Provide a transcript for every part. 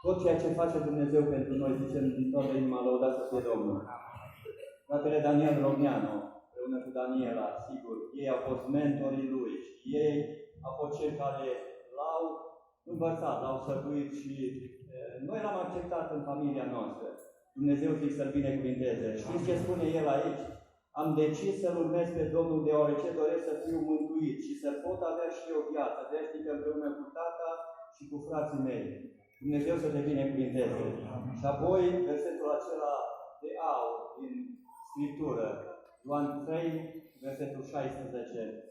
tot ceea ce face Dumnezeu pentru noi, zicem din toată inima, lăudat să fie Domnul. Fratele Daniel Romneanu, împreună cu Daniela, sigur, ei au fost mentorii lui și ei au fost cei care l-au învățat, l-au săbuit și noi l-am acceptat în familia noastră. Dumnezeu să-i binecuvinteze. Știți ce spune el aici? Am decis să-L urmez pe Domnul deoarece doresc să fiu mântuit și să pot avea și eu viață veșnică împreună cu tata și cu frații mei. Dumnezeu să te binecuvinteze. Și apoi versetul acela de aur din Scriptură, Ioan 3, versetul 16.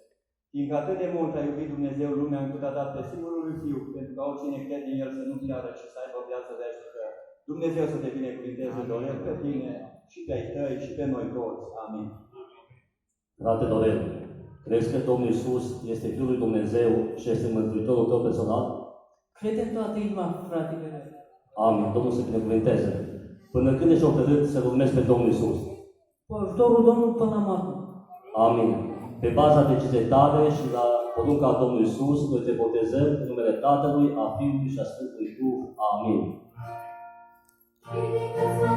Fiindcă atât de mult a iubit Dumnezeu lumea încât a dat pe singurul lui Fiu, pentru ca oricine crede în El să nu piară și să aibă o viață veșnică. Dumnezeu să te binecuvinteze, Dorel, pe tine și pe ai tăi și pe noi toți. Amin. Frate Dorel, crezi că Domnul Iisus este Fiul lui Dumnezeu și este Mântuitorul tău personal? Cred în toată inima, fratele meu. Amin. Domnul să binecuvinteze. Până când ești hotărât să-L urmezi pe Domnul Iisus? Cu ajutorul Domnului până la moarte. Amin. Pe baza deciziei tale și la porunca Domnului Iisus, noi te botezăm în numele Tatălui, a Fiului și a Sfântului Duh. Amin. Ridică-ți la